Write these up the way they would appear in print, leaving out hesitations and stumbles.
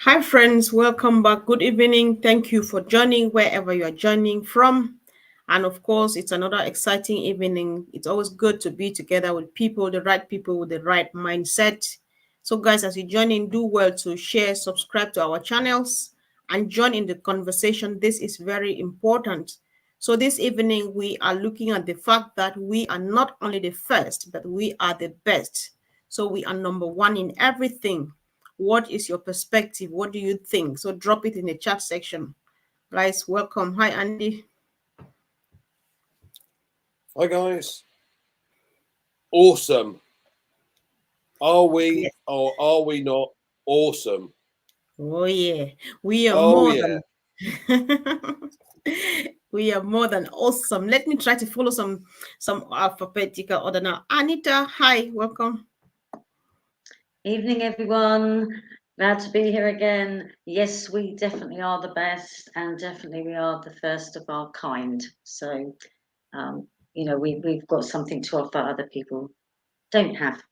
Hi, friends. Welcome back. Good evening. Thank you for joining wherever you are joining from. And of course, it's another exciting evening. It's always good to be together with people, the right people with the right mindset. So, guys, as you join in, do well to share, subscribe to our channels, and join in the conversation. This is very important. So, this evening, we are looking at the fact that we are not only the first, but we are the best. So, we are number one in everything. What is your perspective? What do you think? So drop it in the chat section. Guys, welcome. Hi, Andy. Hi guys. Awesome. Are we Yes. or are we not awesome? Oh yeah. We are Oh more yeah. than we are more than awesome. Let me try to follow some alphabetical order now. Anita, hi, welcome. Evening, everyone. Glad to be here again. Yes, we definitely are the best, and definitely we are the first of our kind. So, we've got something to offer other people don't have.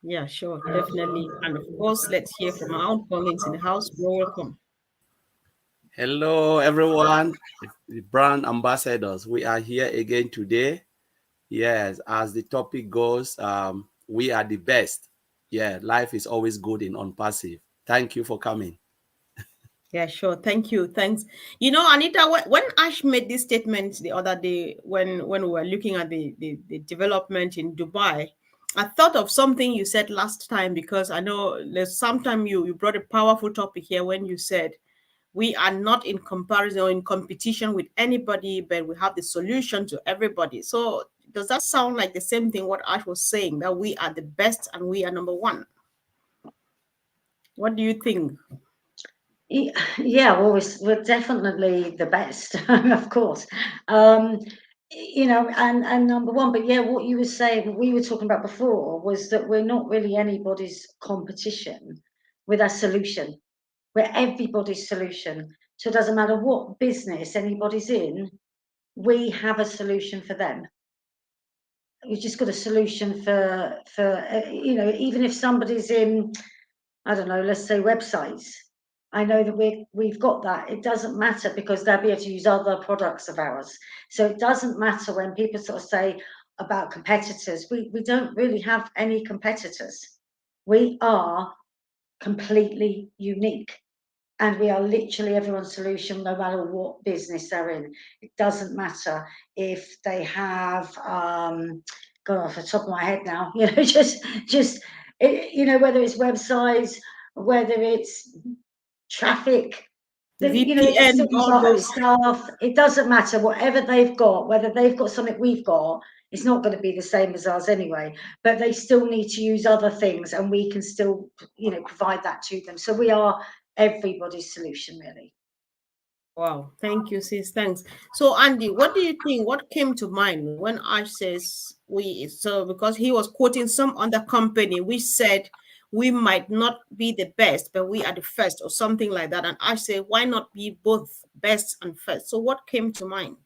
Yeah, sure, definitely. And of course, let's hear from our own colleagues in the house. You're welcome. Hello, everyone. The brand ambassadors, we are here again today. Yes, as the topic goes, we are the best. Yeah, life is always good in Onpassive. Thank you for coming. Yeah, sure. Thank you. Thanks. Anita, when Ash made this statement the other day, when we were looking at the development in Dubai, I thought of something you said last time because I know there's sometime you brought a powerful topic here when you said we are not in comparison or in competition with anybody, but we have the solution to everybody. So does that sound like the same thing what Ash was saying, that we are the best and we are number one? What do you think? Yeah, well, we're definitely the best, of course. Um, and number one, but yeah, what you were saying, what we were talking about before was that we're not really anybody's competition with our solution. We're everybody's solution. So it doesn't matter what business anybody's in, we have a solution for them. We've just got a solution for even if somebody's in, I don't know, let's say websites. I know that we've got that. It doesn't matter because they'll be able to use other products of ours. So it doesn't matter when people sort of say about competitors. We don't really have any competitors. We are completely unique. And we are literally everyone's solution, no matter what business they're in. It doesn't matter if they have, gone off the top of my head now, whether it's websites, whether it's traffic, they can VPN, still use all our those. stuff. It doesn't matter, whatever they've got, whether they've got something we've got, it's not going to be the same as ours anyway, but they still need to use other things and we can still, provide that to them. So we are everybody's solution, really. Wow, thank you, sis. Thanks. So, Andy, what do you think? What came to mind when Ash says we? So, because he was quoting some other company, which said we might not be the best, but we are the first, or something like that. And Ash said, why not be both best and first? So, what came to mind?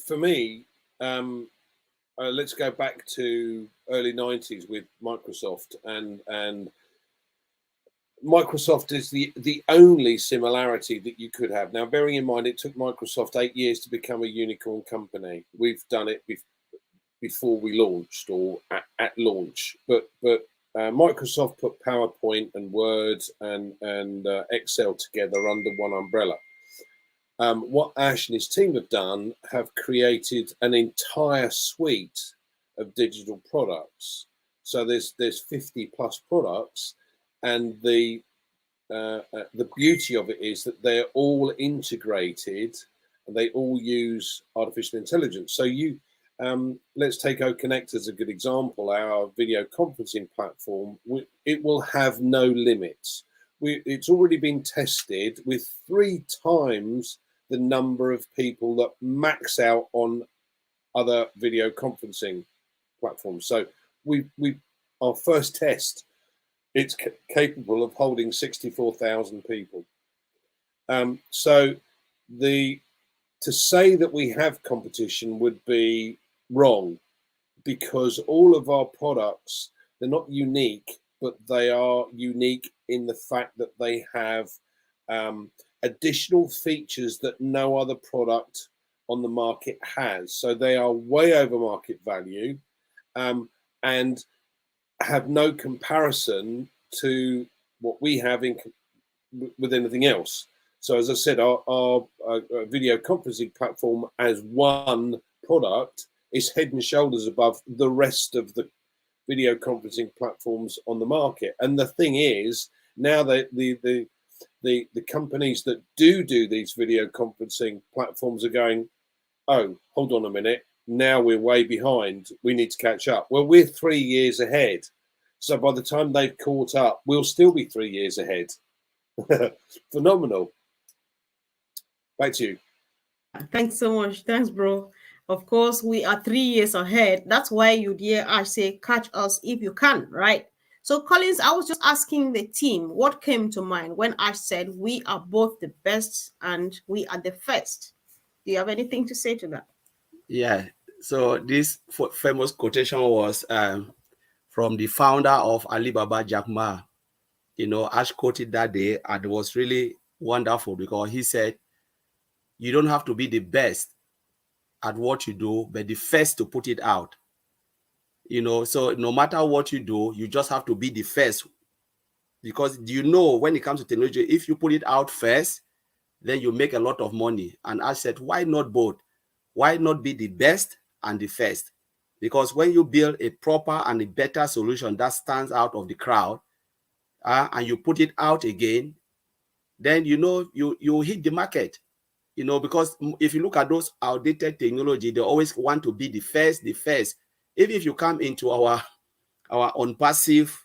For me, let's go back to early 90s with Microsoft and Microsoft is the only similarity that you could have. Now, bearing in mind, it took Microsoft 8 years to become a unicorn company. We've done it before we launched or at launch, but Microsoft put PowerPoint and Word and Excel together under one umbrella. What Ash and his team have created an entire suite of digital products. So there's 50 plus products, and the beauty of it is that they're all integrated and they all use artificial intelligence. So let's take OConnect as a good example. Our video conferencing platform, it will have no limits. It's already been tested with 3 times the number of people that max out on other video conferencing platforms. So our first test, it's capable of holding 64,000 people. So to say that we have competition would be wrong, because all of our products, they're not unique, but they are unique in the fact that they have additional features that no other product on the market has. So they are way over market value, and have no comparison to what we have with anything else. So as I said, our video conferencing platform as one product is head and shoulders above the rest of the video conferencing platforms on the market. And the thing is, now that the companies that do these video conferencing platforms are going, oh, hold on a minute, now we're way behind, we need to catch up. Well, we're 3 years ahead. So by the time they've caught up, we'll still be 3 years ahead. Phenomenal. Back to you. Thanks so much. Thanks, bro. Of course, we are 3 years ahead. That's why you'd hear I say, catch us if you can, right? So, Collins, I was just asking the team what came to mind when I said we are both the best and we are the first. Do you have anything to say to that? Yeah. So this famous quotation was from the founder of Alibaba, Jack Ma. You know, Ash quoted that day, and it was really wonderful because he said, you don't have to be the best at what you do, but the first to put it out. You know, so no matter what you do, you just have to be the first. Because you know, when it comes to technology, if you put it out first, then you make a lot of money. And I said, why not both? Why not be the best and the first? Because when you build a proper and a better solution that stands out of the crowd, and you put it out again, then you know you hit the market. You know, because if you look at those outdated technology, they always want to be the first, the first. Even if you come into our Onpassive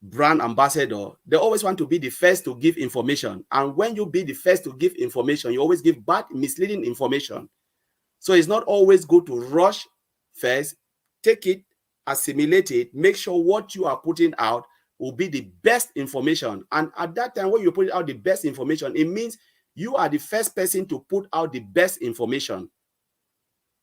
brand ambassador, they always want to be the first to give information. And when you be the first to give information, you always give bad, misleading information. So it's not always good to rush first. Take it, assimilate it, make sure what you are putting out will be the best information. And at that time, when you put out the best information, it means you are the first person to put out the best information.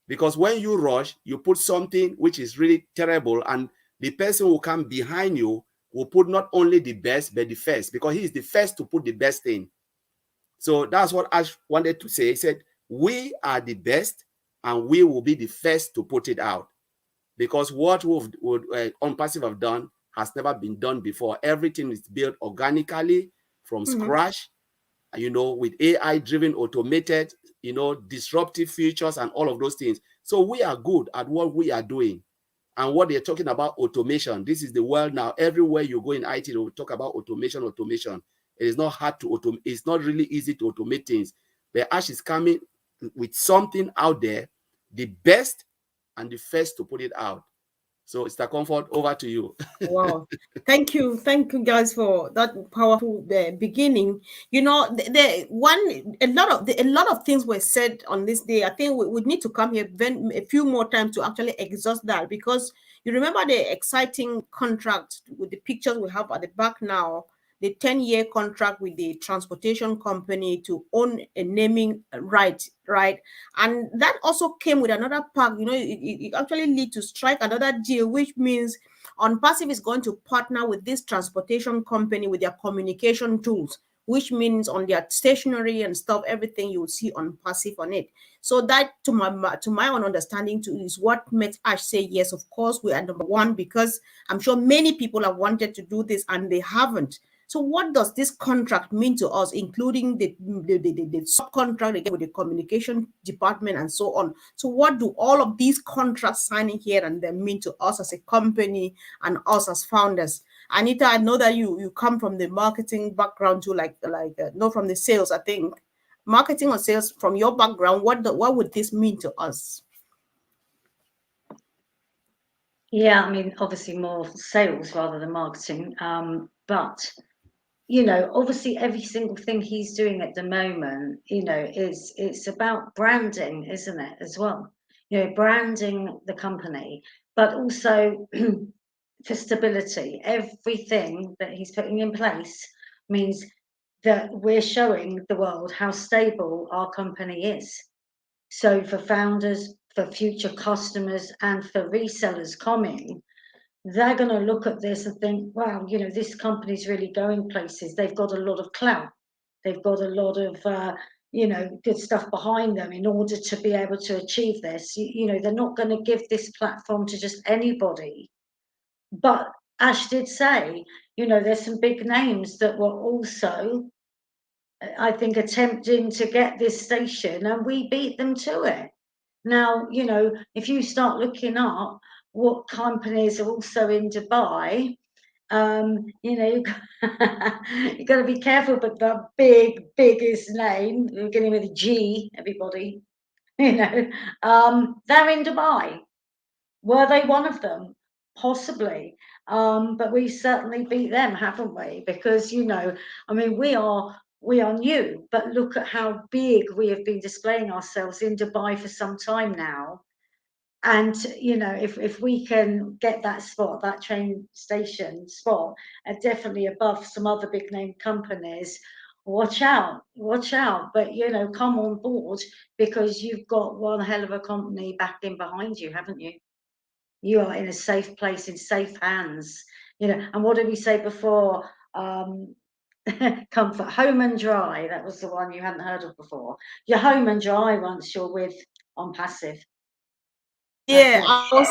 Because when you rush, you put something which is really terrible, and the person who come behind you will put not only the best, but the first, because he is the first to put the best in. So that's what Ash wanted to say. He said, we are the best, and we will be the first to put it out. Because what Onpassive have done has never been done before. Everything is built organically from scratch, you know, with AI-driven, automated, you know, disruptive features and all of those things. So we are good at what we are doing. And what they're talking about, automation. This is the world now. Everywhere you go in IT, they will talk about automation. It is not hard to automate. It's not really easy to automate things. But Ash is coming with something out there, the best and the first to put it out. So it's the comfort. Over to you. Wow, thank you guys for that powerful beginning. You know, a lot of things were said on this day. I think we would need to come here a few more times to actually exhaust that, because you remember the exciting contract with the pictures we have at the back now, the 10-year contract with the transportation company to own a naming right? And that also came with another pack. You know, it actually lead to strike another deal, which means Onpassive is going to partner with this transportation company with their communication tools, which means on their stationery and stuff, everything you will see Onpassive on it. So that, to my own understanding, too, is what makes Ash say yes. Of course, we are number one, because I'm sure many people have wanted to do this and they haven't. So what does this contract mean to us, including the subcontract again with the communication department and so on? So what do all of these contracts signing here and there mean to us as a company and us as founders? Anita, I know that you come from the marketing background too, not from the sales, I think. Marketing or sales, from your background, what would this mean to us? Yeah, I mean, obviously more sales rather than marketing, but you know, obviously every single thing he's doing at the moment, you know, it's about branding, isn't it, as well? You know, branding the company, but also for stability. Everything that he's putting in place means that we're showing the world how stable our company is. So for founders, for future customers, and for resellers coming, they're going to look at this and think, wow, you know, this company's really going places. They've got a lot of clout. They've got a lot of, you know, good stuff behind them in order to be able to achieve this. You know, they're not going to give this platform to just anybody. But Ash did say, you know, there's some big names that were also, I think, attempting to get this station, and we beat them to it. Now, you know, if you start looking up what companies are also in Dubai, you know, you've got to be careful, but the biggest name, beginning with a G, everybody, you know, they're in Dubai. Were they one of them? Possibly. But we certainly beat them, haven't we? Because, you know, I mean, we are new, but look at how big we have been displaying ourselves in Dubai for some time now. And, you know, if we can get that spot, that train station spot, definitely above some other big name companies, watch out. But, you know, come on board, because you've got one hell of a company backing behind you, haven't you? You are in a safe place, in safe hands, you know. And what did we say before? Comfort, home and dry. That was the one you hadn't heard of before. You're home and dry once you're with Onpassive. That's Yeah, it. I was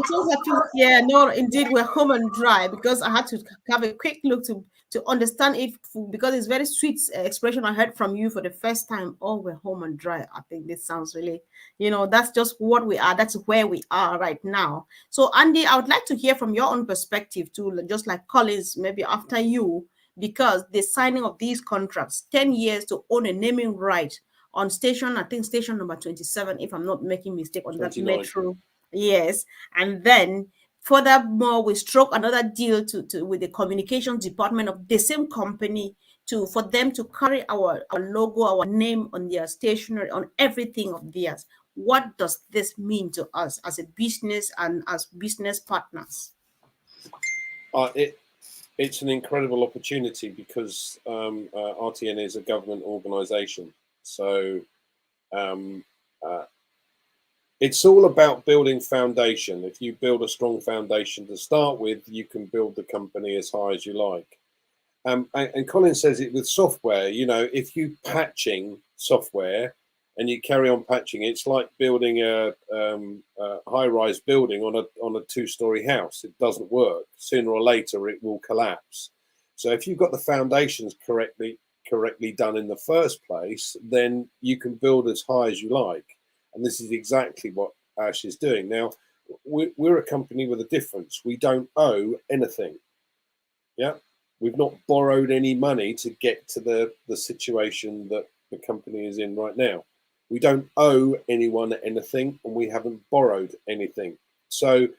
so happy. Yeah, no, indeed, we're home and dry because I had to have a quick look to understand it because it's very sweet expression I heard from you for the first time. Oh, we're home and dry. I think this sounds really, you know, that's just what we are. That's where we are right now. So, Andy, I would like to hear from your own perspective too, just like Collins, maybe after you, because the signing of these contracts, 10 years to own a naming right on station, I think station number 27, if I'm not making mistake, on that 29. metro. Yes. And then furthermore, we struck another deal with the communications department of the same company for them to carry our logo, our name on their stationery, on everything of theirs. What does this mean to us as a business and as business partners? It's an incredible opportunity because RTN is a government organisation. So it's all about building foundation. If you build a strong foundation to start with, you can build the company as high as you like. And Colin says it with software. You know, if you patching software and you carry on patching, it's like building a high-rise building on a two-story house. It doesn't work. Sooner or later, it will collapse. So if you've got the foundations correctly done in the first place, then you can build as high as you like. And this is exactly what Ash is doing. Now, we're a company with a difference. We don't owe anything. Yeah. We've not borrowed any money to get to the situation that the company is in right now. We don't owe anyone anything, and we haven't borrowed anything. So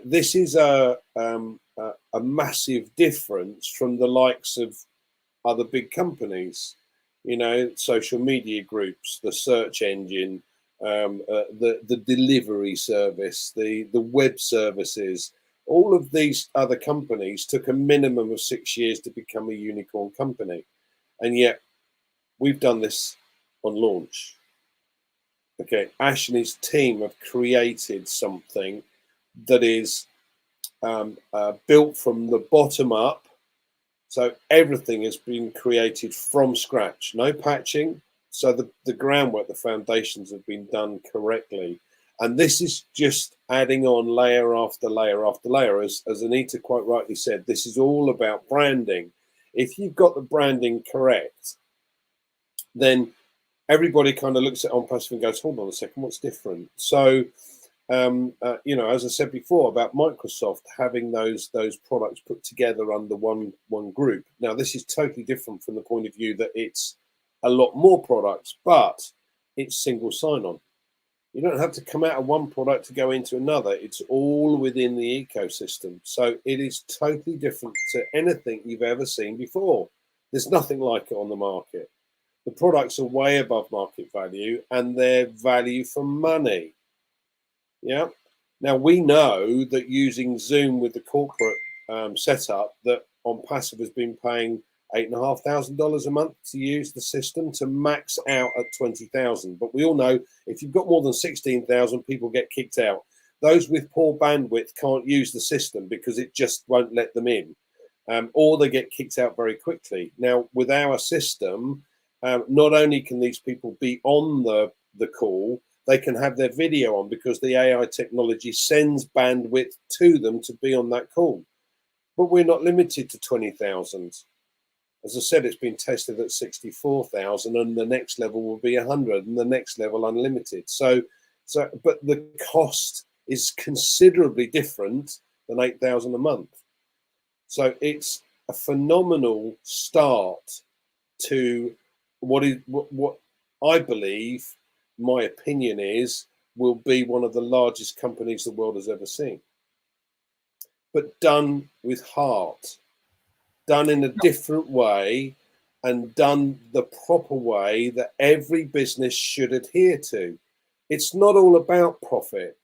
this is a massive difference from the likes of other big companies. You know, social media groups, the search engine, the delivery service, the web services. All of these other companies took a minimum of 6 years to become a unicorn company. And yet we've done this on launch. Okay, Ash and his team have created something that is built from the bottom up. So everything has been created from scratch, no patching. So the groundwork, the foundations have been done correctly. And this is just adding on layer after layer after layer. As Anita quite rightly said, this is all about branding. If you've got the branding correct, then everybody kind of looks at Onpassive and goes, hold on a second, what's different? So, you know, as I said before about Microsoft having those products put together under one group. Now, this is totally different from the point of view that it's a lot more products, but it's single sign-on. You don't have to come out of one product to go into another. It's all within the ecosystem. So it is totally different to anything you've ever seen before. There's nothing like it on the market. The products are way above market value and they're value for money. Yeah. Now we know that using Zoom with the corporate setup, that Onpassive has been paying $8,500 a month to use the system to max out at 20,000. But we all know if you've got more than 16,000, people get kicked out. Those with poor bandwidth can't use the system because it just won't let them in, or they get kicked out very quickly. Now, with our system, not only can these people be on the call, they can have their video on because the AI technology sends bandwidth to them to be on that call. But we're not limited to 20,000. As I said, it's been tested at 64,000, and the next level will be 100, and the next level unlimited. So, but the cost is considerably different than 8,000 a month. So it's a phenomenal start to what I believe, my opinion is, will be one of the largest companies the world has ever seen. But done with heart, done in a different way, and done the proper way that every business should adhere to. It's not all about profit.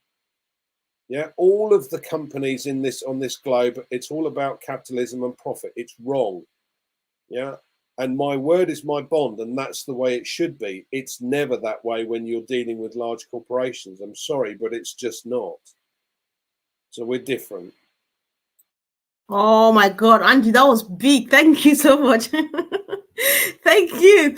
Yeah, all of the companies on this globe, it's all about capitalism and profit. It's wrong. Yeah, and my word is my bond, and that's the way it should be. It's never that way when you're dealing with large corporations. I'm sorry, but it's just not. So we're different. Oh my God, Angie, that was big. Thank you so much. Thank you.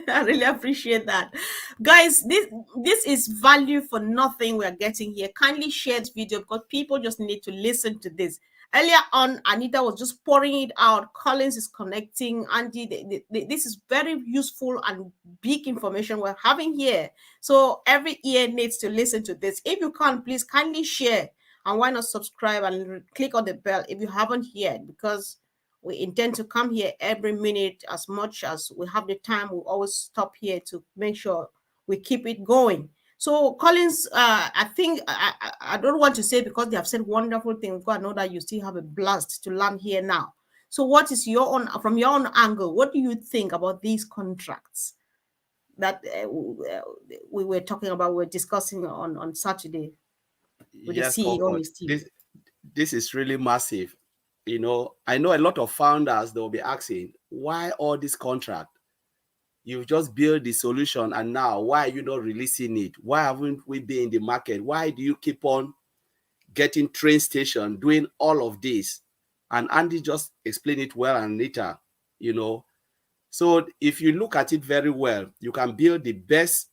I really appreciate that. Guys, this is value for nothing we are getting here. Kindly share this video because people just need to listen to this. Earlier on, Anita was just pouring it out. Collins is connecting. Andy, this is very useful and big information we're having here. So every ear needs to listen to this. If you can, please kindly share. And why not subscribe and click on the bell if you haven't yet, because we intend to come here every minute as much as we have the time. We always stop here to make sure we keep it going. So Collins, I think I don't want to say because they have said wonderful things. God know that you still have a blast to land here now. So what is your own, from your own angle, what do you think about these contracts that we were talking about, we're discussing on Saturday with the CEO and his team? This is really massive. You know, I know a lot of founders, they will be asking, why all this contract? You've just built the solution, and now why are you not releasing it? Why haven't we been in the market? Why do you keep on getting train station, doing all of this? And Andy just explained it well, and Anita, you know. So if you look at it very well, you can build the best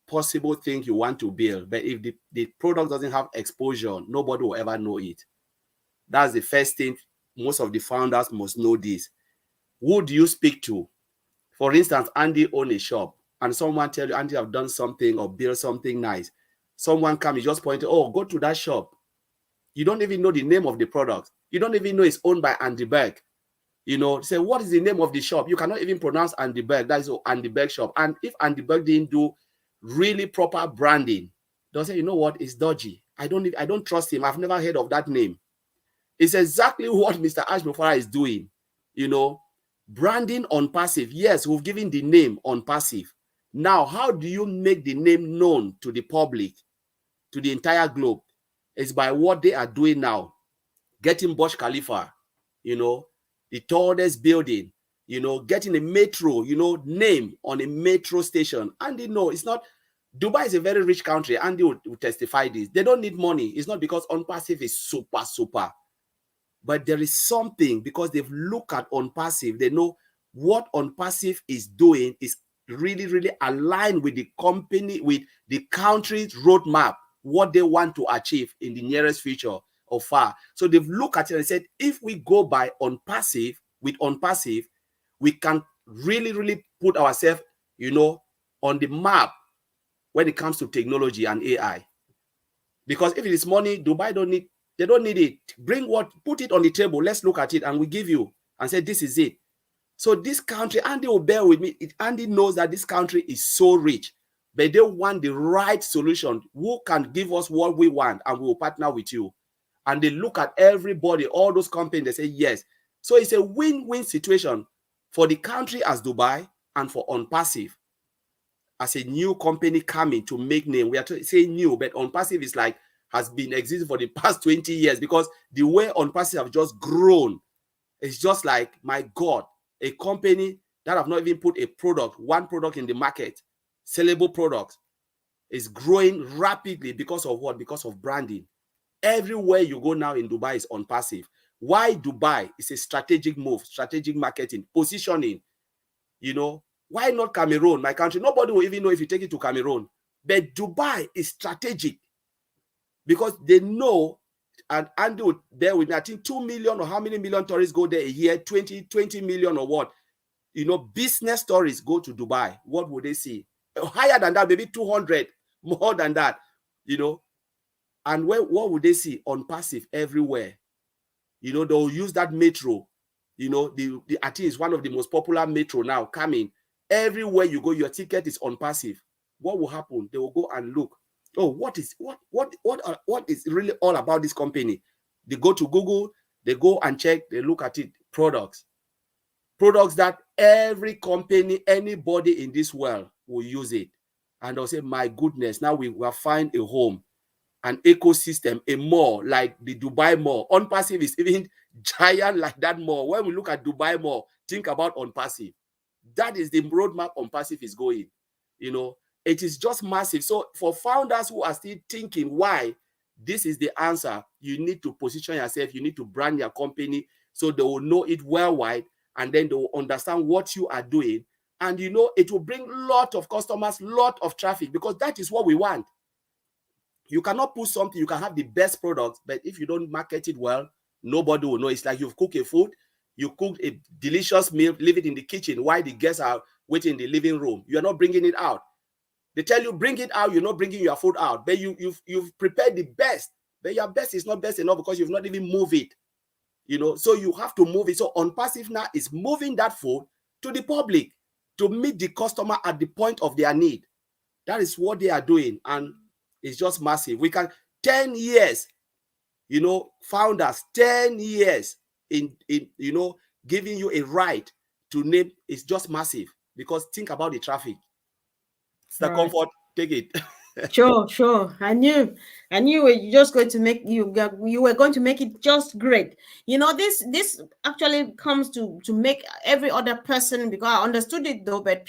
possible thing you want to build. But if the product doesn't have exposure, nobody will ever know it. That's the first thing. Most of the founders must know this. Who do you speak to? For instance, Andy owns a shop, and someone tell you, Andy, I've done something or built something nice. Someone comes, you just point, oh, go to that shop. You don't even know the name of the product. You don't even know it's owned by Andy Berg. You know, say, what is the name of the shop? You cannot even pronounce Andy Berg. That is Andy Berg shop. And if Andy Berg didn't do really proper branding, they'll say, you know what, it's dodgy. I don't trust him. I've never heard of that name. It's exactly what Mr. Mufareh is doing. You know, branding Onpassive. Yes, we've given the name Onpassive. Now, how do you make the name known to the public, to the entire globe? It's by what they are doing now. Getting Burj Khalifa, you know, the tallest building, you know, getting a metro, you know, name on a metro station. And they know it's not, Dubai is a very rich country, and they will testify this. They don't need money. It's not because Onpassive is super. But there is something, because they've looked at Onpassive, they know what Onpassive is doing is really aligned with the company, with the country's roadmap, what they want to achieve in the nearest future or far. So they've looked at it and said, if we go by Onpassive, with Onpassive, we can really put ourselves, you know, on the map when it comes to technology and AI. Because if it is money, Dubai they don't need it. Bring what, put it on the table. Let's look at it, and we give you and say, this is it. So this country, Andy will bear with me. Andy knows that this country is so rich, but they want the right solution. Who can give us what we want, and we will partner with you. And they look at everybody, all those companies, they say yes. So it's a win-win situation for the country as Dubai and for Onpassive as a new company coming to make name. We are saying new, but Onpassive is like, has been existing for the past 20 years, because the way Onpassive have just grown, it's just like, my God, a company that have not even put a product, one product in the market, sellable product. is growing rapidly because of what? Because of branding. Everywhere you go now in Dubai is Onpassive. Why Dubai? It's a strategic move, strategic marketing, positioning. You know, why not Cameroon, my country? Nobody will even know if you take it to Cameroon. But Dubai is strategic because they know, and Andy there with, I think, 2 million or how many million tourists go there a year, 20 million or what? You know, business tourists go to Dubai. What would they see? Higher than that, maybe 200, more than that, you know. And what would they see? Onpassive everywhere. You know, they'll use that metro. You know, the attain is one of the most popular metro now coming. Everywhere you go, your ticket is Onpassive. What will happen? They will go and look. Oh, what is really all about this company? They go to Google, they go and check, they look at it. Products that every company, anybody in this world will use it. And they'll say, my goodness, now we will find a home, an ecosystem, a mall like the Dubai Mall. Onpassive is even giant like that mall. When we look at Dubai Mall, think about Onpassive. That is the roadmap Onpassive is going. You know, it is just massive. So for founders who are still thinking why, this is the answer. You need to position yourself. You need to brand your company so they will know it worldwide, and then they will understand what you are doing. And, you know, it will bring a lot of customers, lot of traffic, because that is what we want. You cannot put something, you can have the best product, but if you don't market it well, nobody will know. It's like you've cooked a food, you cooked a delicious meal, leave it in the kitchen while the guests are waiting in the living room. You are not bringing it out. They tell you, bring it out, you're not bringing your food out. But you've prepared the best, but your best is not best enough because you've not even moved it. You know, so you have to move it. So Onpassive now is moving that food to the public to meet the customer at the point of their need. That is what they are doing, and it's just massive. We can 10 years, you know, founders, 10 years in you know, giving you a right to name. It's just massive, because think about the traffic. It's the comfort. Take it. Sure. I knew you were just going to make you were going to make it just great. You know, this actually comes to make every other person, because I understood it though, but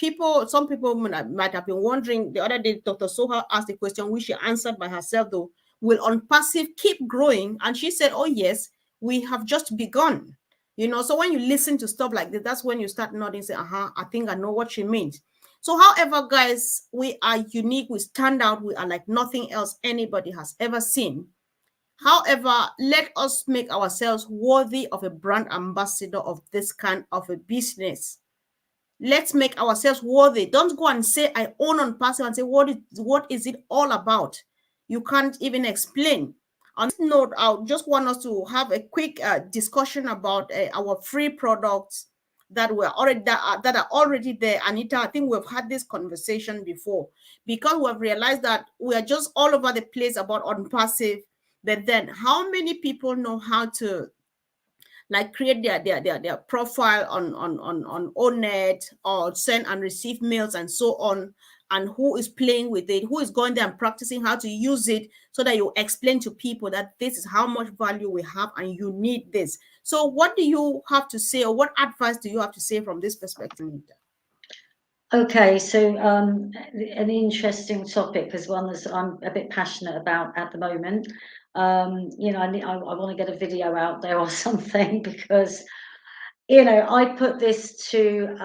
some people might have been wondering. The other day, Dr. Soha asked a question which she answered by herself though. Will Onpassive keep growing? And she said, oh yes, we have just begun. You know, so when you listen to stuff like this, that's when you start nodding, say, I think I know what she means. So, however, guys, we are unique, we stand out, we are like nothing else anybody has ever seen. However, let us make ourselves worthy of a brand ambassador of this kind of a business. Let's make ourselves worthy. Don't go and say, I own Onpassive, and say, what is it all about? You can't even explain. On this note, I just want us to have a quick discussion about our free products that are already there. Anita, I think we've had this conversation before, because we've realized that we are just all over the place about Onpassive. But then, how many people know how to like create their profile on Onet, or send and receive mails and so on, and who is playing with it, who is going there and practicing how to use it, so that you explain to people that this is how much value we have and you need this. So what do you have to say, or what advice do you have to say from this perspective? Okay, so an interesting topic, because one that I'm a bit passionate about at the moment. You know, I want to get a video out there or something, because, you know, I put this to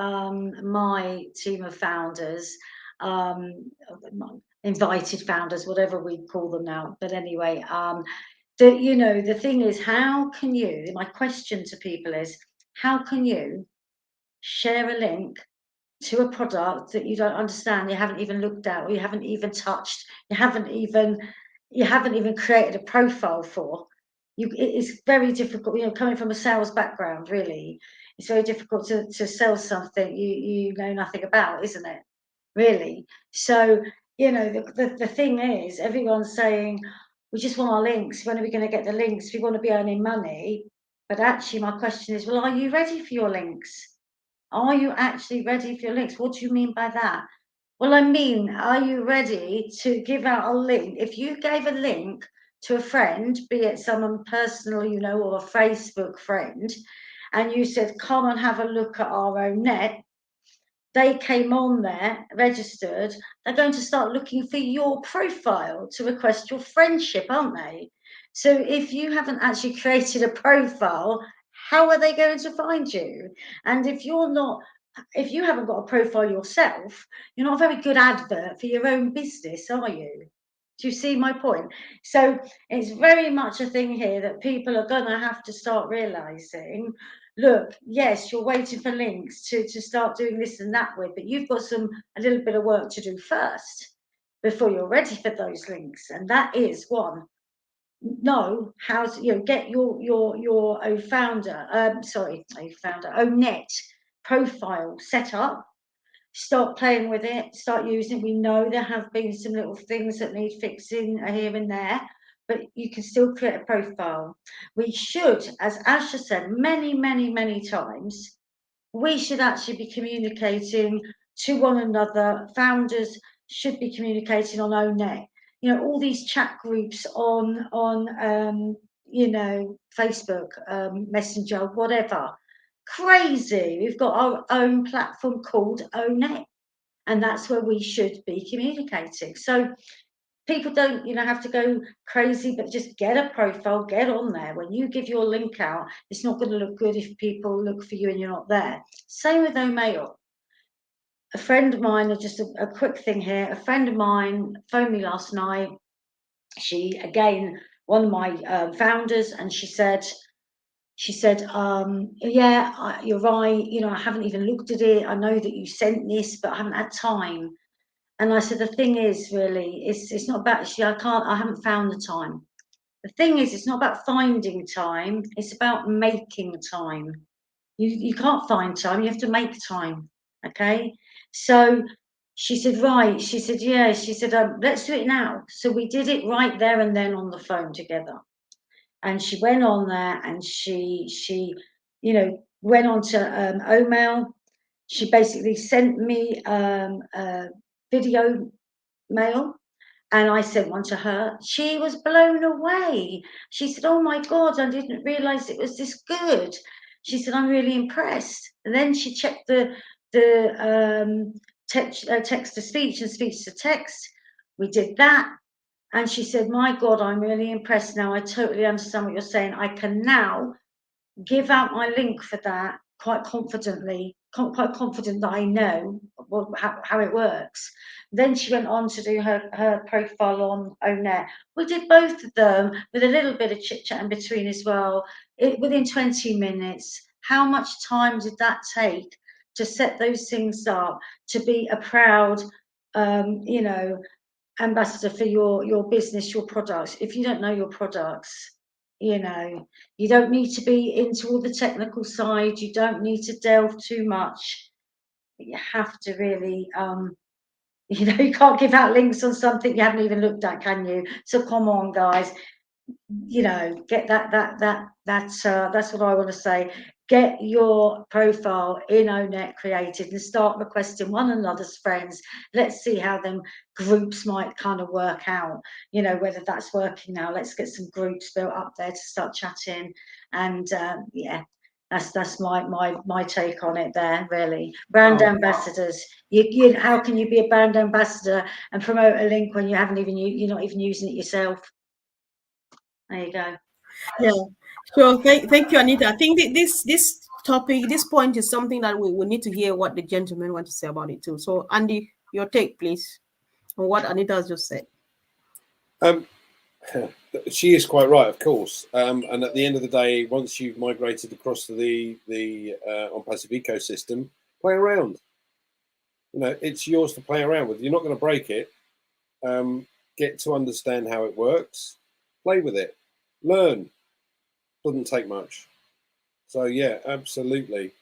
my team of founders, invited founders, whatever we call them now. But anyway, you know, the thing is, how can you, my question to people is, how can you share a link to a product that you don't understand, you haven't even looked at, or you haven't even touched, you haven't even created a profile for? It's very difficult, you know, coming from a sales background, really, it's very difficult to sell something you know nothing about, isn't it, really? So, you know, the thing is, everyone's saying, we just want our links, when are we going to get the links, we want to be earning money. But actually, my question is, well, are you ready for your links? Are you actually ready for your links? What do you mean by that? Well, I mean, are you ready to give out a link? If you gave a link to a friend, be it someone personal, you know, or a Facebook friend, and you said, come and have a look at our own net, they came on there, registered, they're going to start looking for your profile to request your friendship, aren't they? So if you haven't actually created a profile, how are they going to find you? And if you haven't got a profile yourself, you're not a very good advert for your own business, are you? Do you see my point? So it's very much a thing here that people are going to have to start realizing. Look, yes, you're waiting for links to start doing this and that with, but you've got a little bit of work to do first before you're ready for those links. And that is one, know how to get your own net profile set up. Start playing with it, start using it. We know there have been some little things that need fixing here and there, but you can still create a profile. We should, as Asha said many times, we should actually be communicating to one another. Founders should be communicating on ONET. All these chat groups on Facebook, Messenger, whatever. Crazy. We've got our own platform called ONET, and that's where we should be communicating. So people don't have to go crazy, but just get a profile, get on there. When you give your link out, it's not going to look good if people look for you and you're not there. Same with Omail. A friend of mine, just a quick thing here, a friend of mine phoned me last night. She, again, one of my founders, and she said, yeah, you're right, I haven't even looked at it. I know that you sent this, but I haven't had time. And I said, the thing is, really, it's not about, I haven't found the time. The thing is, it's not about finding time, it's about making time. You can't find time, you have to make time, okay? So she said, right, she said, yeah, she said, let's do it now. So we did it right there and then on the phone together. And she went on there and she went on to Omail. She basically sent me a video mail, and I sent one to her. She was blown away. She said, oh my God, I didn't realize it was this good. She said, I'm really impressed. And then she checked the text to speech and speech to text. We did that. And she said, my God, I'm really impressed now. I totally understand what you're saying. I can now give out my link for that quite confidently, quite confident that I know how it works. Then she went on to do her profile on ONET. We did both of them with a little bit of chit chat in between as well. Within 20 minutes. How much time did that take to set those things up, to be a proud, ambassador for your business, your products? If you don't know your products, you don't need to be into all the technical side. You don't need to delve too much. But you have to really, you can't give out links on something you haven't even looked at, can you? So come on, guys. Get that's what I want to say. Get your profile in ONET created and start requesting one another's friends. Let's see how them groups might kind of work out, whether that's working now. Let's get some groups built up there to start chatting. And yeah, that's my take on it there, really. Brand ambassadors. How can you be a brand ambassador and promote a link when you're not even using it yourself? There you go. Yeah. So thank you, Anita. I think this topic, this point is something that we need to hear what the gentlemen want to say about it too. So Andy, your take, please, on what Anita has just said. She is quite right, of course. And at the end of the day, once you've migrated across to the Onpassive ecosystem, play around. It's yours to play around with. You're not going to break it. Get to understand how it works. Play with it. Learn. Doesn't take much. So yeah, absolutely.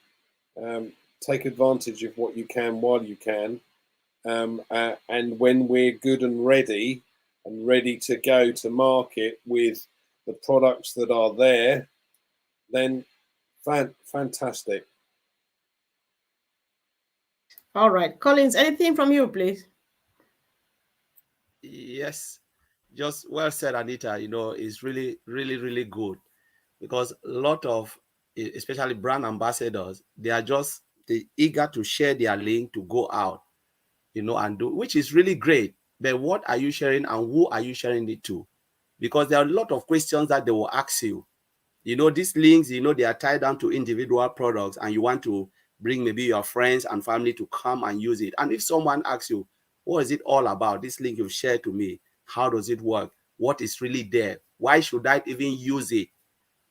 Take advantage of what you can while you can. And when we're good and ready to go to market with the products that are there, then fantastic. All right, Collins, anything from you, please? Yes, just well said, Anita. It's really good, because a lot of, especially brand ambassadors, they are just they're eager to share their link to go out, you know, and do, which is really great. But what are you sharing and who are you sharing it to? Because there are a lot of questions that they will ask you. You know, these links, you know, they are tied down to individual products, and you want to bring maybe your friends and family to come and use it. And if someone asks you, what is it all about? This link you've shared to me, how does it work? What is really there? Why should I even use it?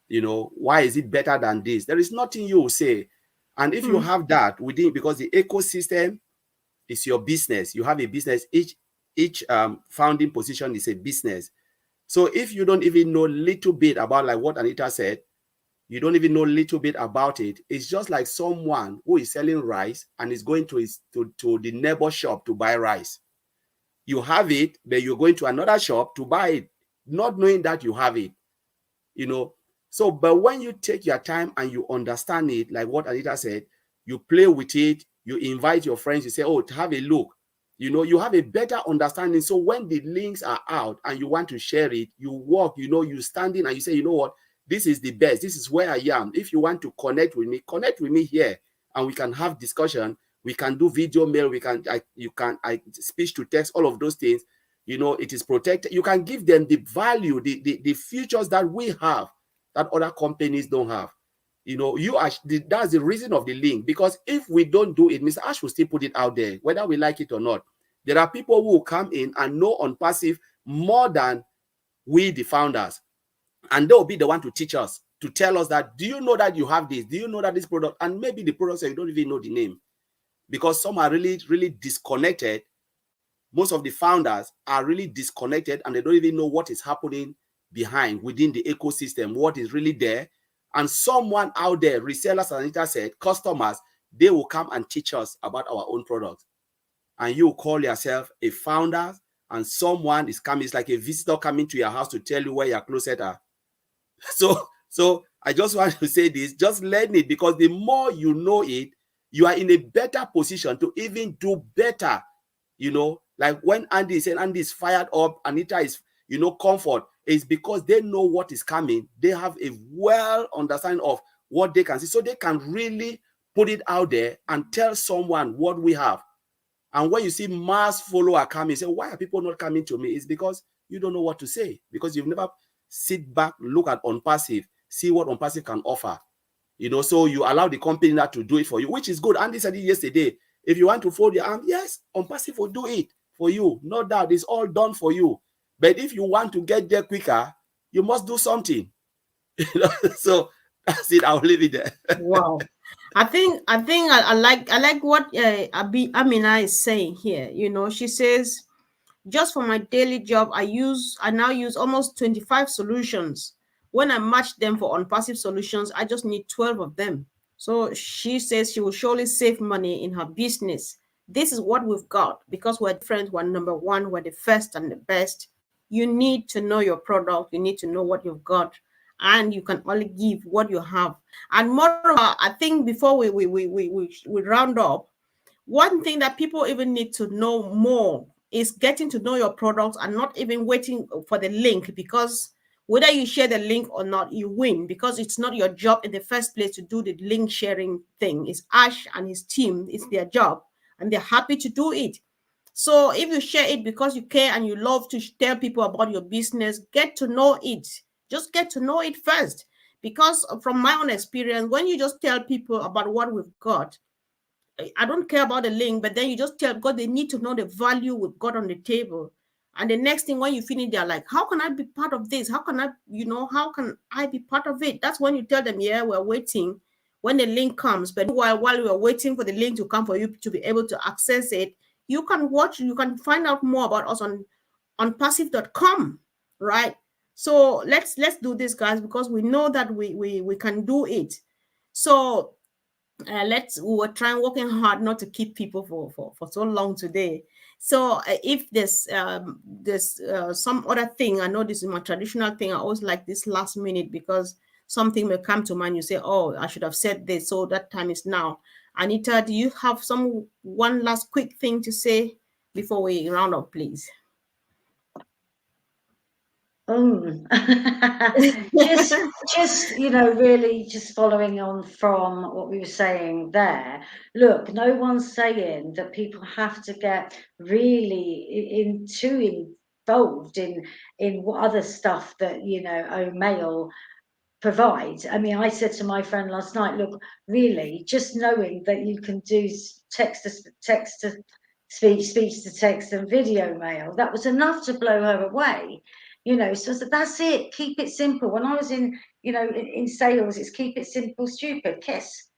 You know, why is it better than this? There is nothing you will say. And if you have that within, because the ecosystem is your business, you have a business, each founding position is a business. So if you don't even know a little bit about, like what Anita said, you don't even know a little bit about it, it's just like someone who is selling rice and is going to the neighbor shop to buy rice. You have it, but you're going to another shop to buy it, not knowing that you have it, you know. So, but when you take your time and you understand it, like what Anita said, you play with it, you invite your friends, you say, oh, have a look, you know, you have a better understanding. So when the links are out and you want to share it, you walk, you know, you stand in and you say, you know what, this is the best, this is where I am. If you want to connect with me here, and we can have discussion. We can do video mail, you can speech to text, all of those things, you know, it is protected. You can give them the value, the features that we have that other companies don't have. You know, that's the reason of the link. Because if we don't do it, Mr. Ash will still put it out there, whether we like it or not. There are people who will come in and know Onpassive more than we, the founders. And they'll be the one to teach us, to tell us that, do you know that you have this? Do you know that this product? And maybe the products you don't even know the name. Because some are really, really disconnected. Most of the founders are really disconnected and they don't even know what is happening behind, within the ecosystem, what is really there. And someone out there, resellers, as Anita said, customers, they will come and teach us about our own products. And you call yourself a founder, and someone is coming, it's like a visitor coming to your house to tell you where your closet are. So I just want to say this, just learn it, because the more you know it, you are in a better position to even do better. You know, like when Andy said Andy is fired up, Anita is, you know, comfort, is because they know what is coming. They have a well understanding of what they can see, so they can really put it out there and tell someone what we have. And when you see mass follower coming, say, why are people not coming to me? It's because you don't know what to say, because you've never sit back, look at Onpassive, see what Onpassive can offer. You know, so you allow the company that to do it for you, which is good. Andy said it yesterday. If you want to fold your arm, yes, Onpassive will do it for you. No doubt, it's all done for you. But if you want to get there quicker, you must do something. So that's it. I'll leave it there. Wow. I like what Amina is saying here. You know, she says, just for my daily job, I now use almost 25 solutions. When I match them for Onpassive solutions, I just need 12 of them. So she says she will surely save money in her business. This is what we've got, because we're different, we're number one, we're the first and the best. You need to know your product, you need to know what you've got, and you can only give what you have. And moreover, I think before we round up, one thing that people even need to know more is getting to know your products and not even waiting for the link, because whether you share the link or not, you win, because it's not your job in the first place to do the link sharing thing. It's Ash and his team, it's their job, and they're happy to do it. So if you share it because you care and you love to tell people about your business, get to know it. Just get to know it first. Because from my own experience, when you just tell people about what we've got, I don't care about the link, but then you just tell, because they need to know the value we've got on the table. And the next thing, when you finish, they're like, how can I be part of this? How can I be part of it? That's when you tell them, yeah, we're waiting when the link comes. But while we're waiting for the link to come for you to be able to access it, you can find out more about us on passive.com, right? So let's do this, guys, because we know that we can do it. So we were trying, working hard not to keep people for so long today. So if there's some other thing, I know this is my traditional thing, I always like this last minute, because something may come to mind, you say, oh, I should have said this, so that time is now. Anita, do you have one last quick thing to say before we round up, please? just you know, really just following on from what we were saying there. Look, no one's saying that people have to get really too involved in what other stuff that, you know, mail provides. I mean, I said to my friend last night, look, really, just knowing that you can do text to speech to text and video mail, that was enough to blow her away. You know, so that's it. Keep it simple. When I was in, you know, in sales, it's keep it simple, stupid. Kiss.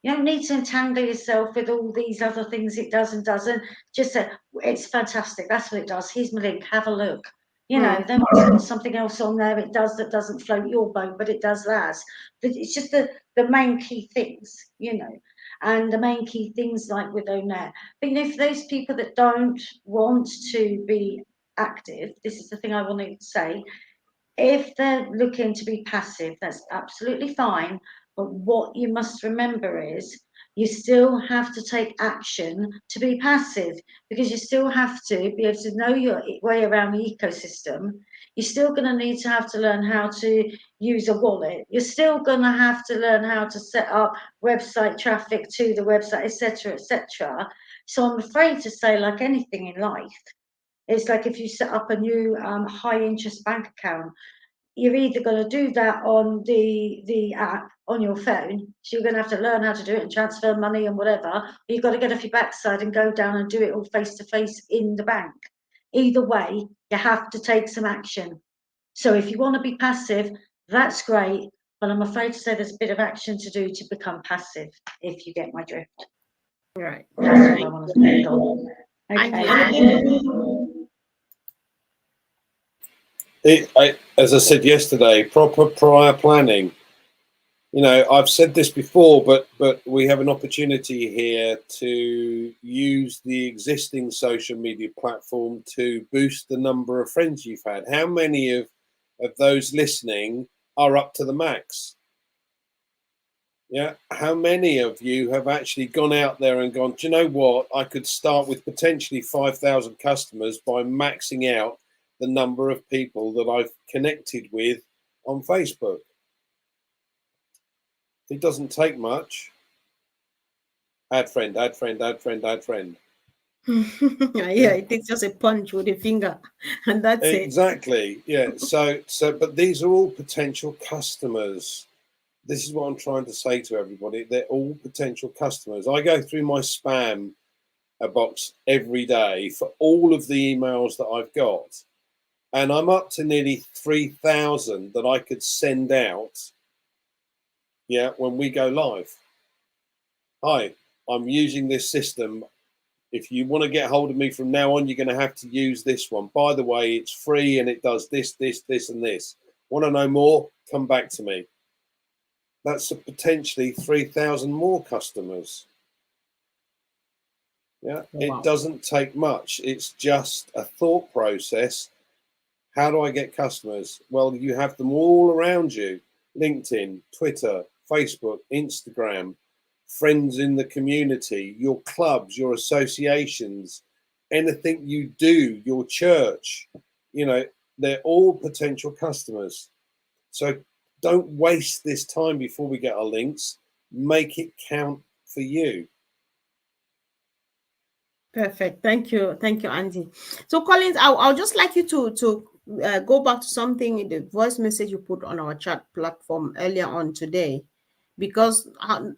You don't need to entangle yourself with all these other things it does and doesn't. Just say, it's fantastic. That's what it does. Here's my link. Have a look. You know, then it's got something else on there it does that doesn't float your boat, but it does theirs. But it's just the main key things, you know, and the main key things like with ONET. But, you know, for those people that don't want to be active, this is the thing I wanted to say. If they're looking to be passive, that's absolutely fine. But what you must remember is you still have to take action to be passive, because you still have to be able to know your way around the ecosystem. You're still going to need to have to learn how to use a wallet. You're still going to have to learn how to set up website traffic to the website, etc., etc. So I'm afraid to say, like anything in life, it's like if you set up a new high interest bank account, you're either going to do that on the app on your phone, so you're going to have to learn how to do it and transfer money and whatever, or you've got to get off your backside and go down and do it all face to face in the bank. Either way, you have to take some action. So if you want to be passive, that's great, but I'm afraid to say there's a bit of action to do to become passive, if you get my drift. Right. That's what I want to end on. Okay. As I said yesterday, proper prior planning. You know, I've said this before, but we have an opportunity here to use the existing social media platform to boost the number of friends you've had. How many of those listening are up to the max? Yeah, how many of you have actually gone out there and gone, do you know what? I could start with potentially 5,000 customers by maxing out the number of people that I've connected with on Facebook. It doesn't take much. Add friend, add friend, add friend, add friend. Yeah, it takes just a punch with a finger, and that's exactly. Yeah. So, but these are all potential customers. This is what I'm trying to say to everybody. They're all potential customers. I go through my spam box every day for all of the emails that I've got, and I'm up to nearly 3,000 that I could send out. Yeah, when we go live. Hi, I'm using this system. If you want to get hold of me from now on, you're going to have to use this one. By the way, it's free and it does this, this, this, and this. Want to know more? Come back to me. That's potentially 3,000 more customers. Yeah, Wow. It doesn't take much. It's just a thought process. How do I get customers? Well, you have them all around you. LinkedIn, Twitter, Facebook, Instagram, friends in the community, your clubs, your associations, anything you do, your church, you know, they're all potential customers. So don't waste this time before we get our links. Make it count for you. Perfect. Thank you, Andy. So, Collins, I'll just like you to go back to something in the voice message you put on our chat platform earlier on today, because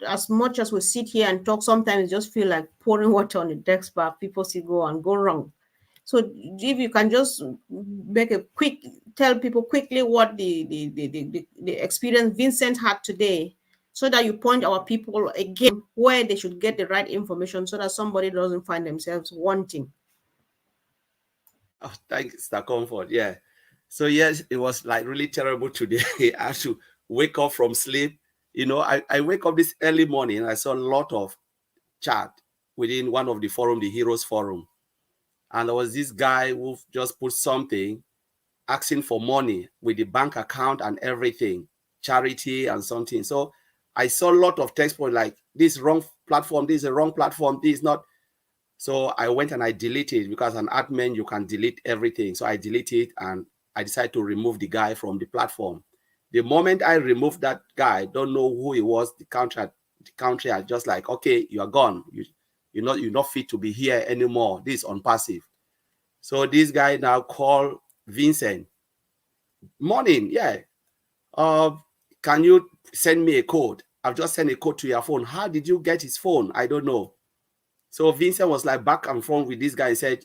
as much as we sit here and talk, sometimes it just feel like pouring water on the desk, but people still go wrong. So, if you can just make tell people quickly what the experience Vincent had today, so that you point our people again where they should get the right information, so that somebody doesn't find themselves wanting. Oh, thanks, Mr. Comfort. Yeah. So yes, it was like really terrible today. I had to wake up from sleep. You know, I wake up this early morning. I saw a lot of chat within one of the forum, the Heroes Forum. And there was this guy who just put something asking for money with the bank account and everything, charity and something. So I saw a lot of text points like, this wrong platform, this is a wrong platform, this is not. So I went and I deleted, because an admin, you can delete everything. So I deleted and I decided to remove the guy from the platform. The moment I removed that guy, don't know who he was, the country are just like, okay, you are gone. You're not fit to be here anymore. This is Onpassive. So this guy now called Vincent. Morning, yeah. Can you send me a code? I've just sent a code to your phone. How did you get his phone? I don't know. So Vincent was like back and forth with this guy and said,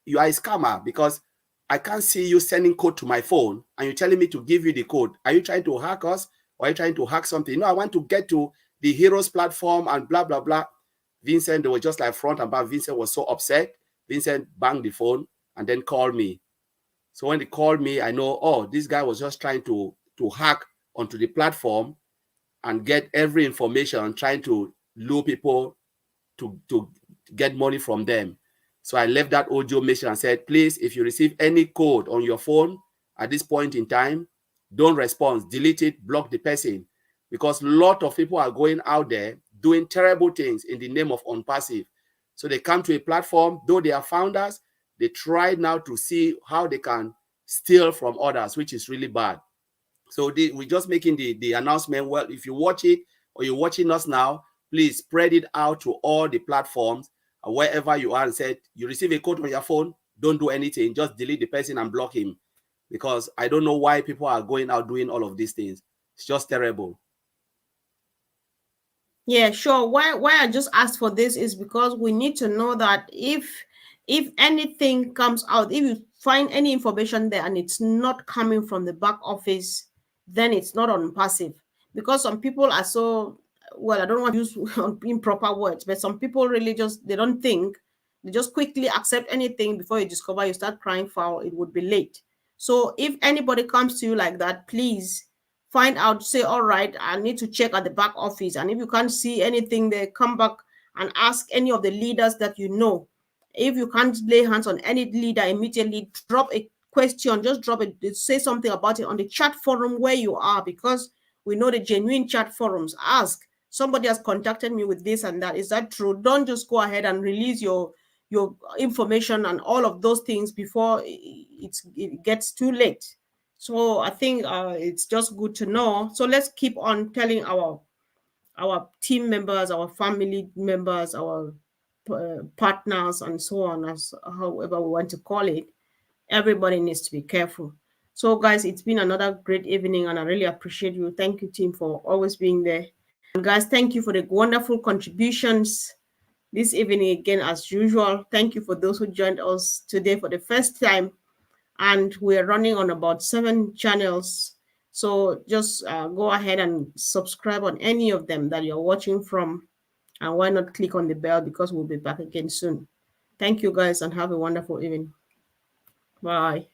you are a scammer because I can't see you sending code to my phone and you're telling me to give you the code. Are you trying to hack us or are you trying to hack something? No, I want to get to the Heroes platform and blah, blah, blah. Vincent, they were just like front and back. Vincent was so upset. Vincent banged the phone and then called me. So when they called me, I know, oh, this guy was just trying to hack onto the platform and get every information, trying to lure people to get money from them. So I left that audio message and said, please, if you receive any code on your phone at this point in time, don't respond, delete it, block the person. Because a lot of people are going out there doing terrible things in the name of Onpassive. So they come to a platform, though they are founders, they try now to see how they can steal from others, which is really bad. So we're just making the announcement. Well, if you watch it or you're watching us now, please spread it out to all the platforms wherever you are and said, you receive a code on your phone, don't do anything, just delete the person and block him. Because I don't know why people are going out doing all of these things. It's just terrible. Yeah, sure. Why I just asked for this is because we need to know that if anything comes out, if you find any information there and it's not coming from the back office, then it's not Onpassive. Because some people are so, well, I don't want to use improper words, but some people really just, they don't think, they just quickly accept anything. Before you discover, you start crying foul, it would be late. So if anybody comes to you like that, please find out, say, all right, I need to check at the back office. And if you can't see anything there, come back and ask any of the leaders that you know. If you can't lay hands on any leader immediately, drop a question, just drop it, say something about it on the chat forum where you are, because we know the genuine chat forums. Ask, somebody has contacted me with this and that. Is that true? Don't just go ahead and release your information and all of those things before it gets too late. So I think it's just good to know. So let's keep on telling our team members, our family members, our partners, and so on, as however we want to call it. Everybody needs to be careful. So guys, it's been another great evening and I really appreciate you. Thank you, team, for always being there. And guys, thank you for the wonderful contributions this evening again, as usual. Thank you for those who joined us today for the first time. And we're running on about 7 channels. So just go ahead and subscribe on any of them that you're watching from. And why not click on the bell, because we'll be back again soon. Thank you guys and have a wonderful evening. Bye.